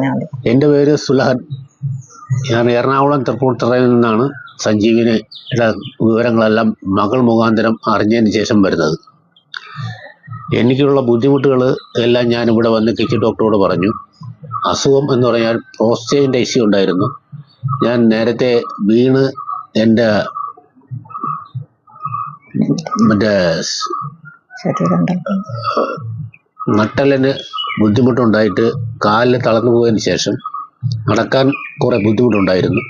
പറഞ്ഞാൽ മതി. എൻ്റെ പേര് സുലഹൻ. ഞാൻ എറണാകുളം തൃപ്പൂണിത്തുറയിൽ നിന്നാണ് സഞ്ജീവിനിയുടെ വിവരങ്ങളെല്ലാം മകൾ മുഖാന്തരം അറിഞ്ഞതിന് ശേഷം വരുന്നത്. എനിക്കുള്ള ബുദ്ധിമുട്ടുകൾ എല്ലാം ഞാനിവിടെ വന്ന് കിച്ചി ഡോക്ടറോട് പറഞ്ഞു. അസുഖം എന്ന് പറഞ്ഞാൽ പ്രോസ്റ്റേറ്റിൻ്റെ ഇഷ്യൂ ഉണ്ടായിരുന്നു. ഞാൻ നേരത്തെ വീണ് എൻ്റെ നട്ടലിന് ബുദ്ധിമുട്ടുണ്ടായിട്ട് കാലിൽ തളർന്നു പോയതിന് ശേഷം നടക്കാൻ കുറേ ബുദ്ധിമുട്ടുണ്ടായിരുന്നു.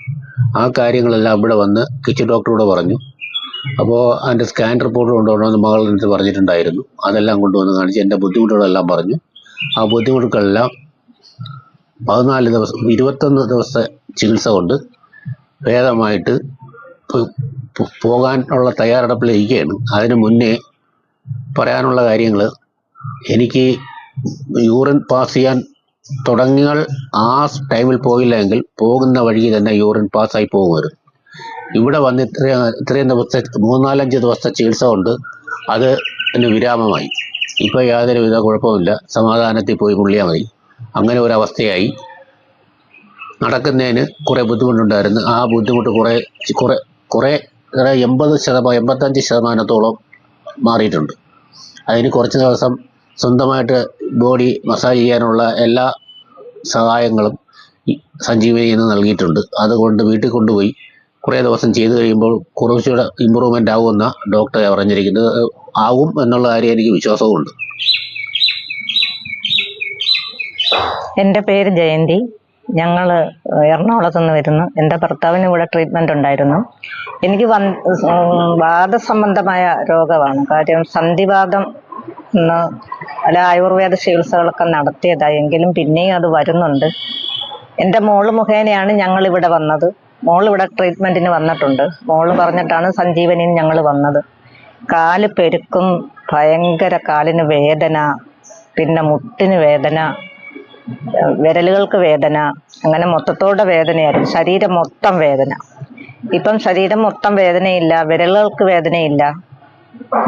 ആ കാര്യങ്ങളെല്ലാം ഇവിടെ വന്ന് കിച്ചി ഡോക്ടറോട് പറഞ്ഞു. അപ്പോൾ അതിൻ്റെ സ്കാൻ റിപ്പോർട്ട് കൊണ്ടുവരണമെന്ന് മകളുടെ അടുത്ത് പറഞ്ഞിട്ടുണ്ടായിരുന്നു. അതെല്ലാം കൊണ്ടുവന്ന് കാണിച്ച് എൻ്റെ ബുദ്ധിമുട്ടുകളെല്ലാം പറഞ്ഞു. ആ ബുദ്ധിമുട്ടുകളെല്ലാം 21 ദിവസത്തെ ചികിത്സ കൊണ്ട് ഭേദമായിട്ട് പോകാനുള്ള തയ്യാറെടുപ്പിലിരിക്കുകയാണ്. അതിന് മുന്നേ പറയാനുള്ള കാര്യങ്ങൾ, എനിക്ക് യൂറിൻ പാസ് ചെയ്യാൻ തുടങ്ങിയാൽ ആ ടൈമിൽ പോയില്ല എങ്കിൽ പോകുന്ന വഴി തന്നെ യൂറിൻ പാസ്സായി പോകുമായിരുന്നു. ഇവിടെ വന്ന് ഇത്രയും ദിവസത്തെ 3-4-5 ദിവസത്തെ ചികിത്സ കൊണ്ട് അത് എന്നെ വിരാമമായി. ഇപ്പോൾ യാതൊരുവിധ കുഴപ്പമില്ല, സമാധാനത്തിൽ പോയി മുള്ളിയാൽ മതി. അങ്ങനെ ഒരവസ്ഥയായി. നടക്കുന്നതിന് കുറേ ബുദ്ധിമുട്ടുണ്ടായിരുന്നു. ആ ബുദ്ധിമുട്ട് കുറേ 85% മാറിയിട്ടുണ്ട്. അതിന് കുറച്ച് ദിവസം സ്വന്തമായിട്ട് ബോഡി മസാജ് ചെയ്യാനുള്ള എല്ലാ സഹായങ്ങളും സഞ്ജീവനിയിൽ നിന്ന് നൽകിയിട്ടുണ്ട്. അതുകൊണ്ട് വീട്ടിൽ കൊണ്ടുപോയി കുറേ ദിവസം ചെയ്ത് കഴിയുമ്പോൾ കുറച്ചുകൂടെ ഇമ്പ്രൂവ്മെൻ്റ് ആകുമെന്ന ഡോക്ടറെ പറഞ്ഞിരിക്കുന്നത്. ആകും എന്നുള്ള കാര്യം എനിക്ക് വിശ്വാസവുമുണ്ട്. എൻ്റെ പേര് ജയന്തി. ഞങ്ങൾ എറണാകുളത്ത് നിന്ന് വരുന്നു. എൻ്റെ ഭർത്താവിന് ഇവിടെ ട്രീറ്റ്മെൻ്റ് ഉണ്ടായിരുന്നു. എനിക്ക് വാദസംബന്ധമായ രോഗമാണ്. കാര്യം സന്ധിവാദം അല്ല ആയുർവേദ ചികിത്സകളൊക്കെ നടത്തിയതാണ്. എങ്കിലും പിന്നെയും അത് വരുന്നുണ്ട്. എൻ്റെ മോള് മുഖേനയാണ് ഞങ്ങളിവിടെ വന്നത്. മോളിവിടെ ട്രീറ്റ്മെൻറ്റിന് വന്നിട്ടുണ്ട്. മോള് പറഞ്ഞിട്ടാണ് സഞ്ജീവനിയിൽ ഞങ്ങൾ വന്നത്. കാല് പെരുക്കും, ഭയങ്കര കാലിന് വേദന, പിന്നെ മുട്ടിന് വേദന, വിരലുകൾക്ക് വേദന, അങ്ങനെ മൊത്തത്തോടെ വേദനയായിരുന്നു. ശരീരം മൊത്തം വേദന. ഇപ്പം ശരീരം മൊത്തം വേദനയില്ല, വിരലുകൾക്ക് വേദനയില്ല.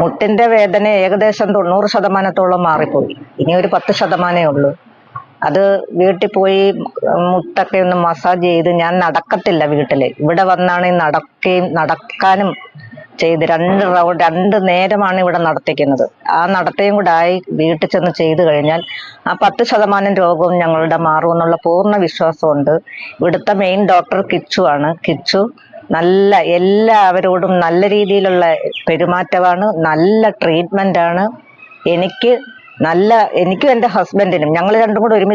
മുട്ടിൻ്റെ വേദന ഏകദേശം 90% മാറിപ്പോയി. ഇനി ഒരു 10% ഉള്ളൂ. അത് വീട്ടിൽ പോയി മുട്ടൊക്കെ ഒന്ന് മസാജ് ചെയ്ത്, ഞാൻ നടക്കത്തില്ല വീട്ടിൽ, ഇവിടെ വന്നാണ് നടക്കാനും ചെയ്ത് 2 നേരമാണ് ഇവിടെ നടത്തിക്കുന്നത്. ആ നടത്തയും കൂടെ ആയി വീട്ടിൽ ചെന്ന് ചെയ്തു കഴിഞ്ഞാൽ ആ 10% രോഗവും ഞങ്ങളുടെ മാറുമെന്നുള്ള പൂർണ്ണ വിശ്വാസമുണ്ട്. ഇവിടുത്തെ മെയിൻ ഡോക്ടർ കിച്ചു ആണ്. കിച്ചു എല്ലാവരോടും നല്ല രീതിയിലുള്ള പെരുമാറ്റമാണ്, നല്ല ട്രീറ്റ്മെൻ്റ് ആണ്. എനിക്കും എൻ്റെ ഹസ്ബൻഡിനും, ഞങ്ങൾ രണ്ടും കൂടെ ഒരുമിച്ച്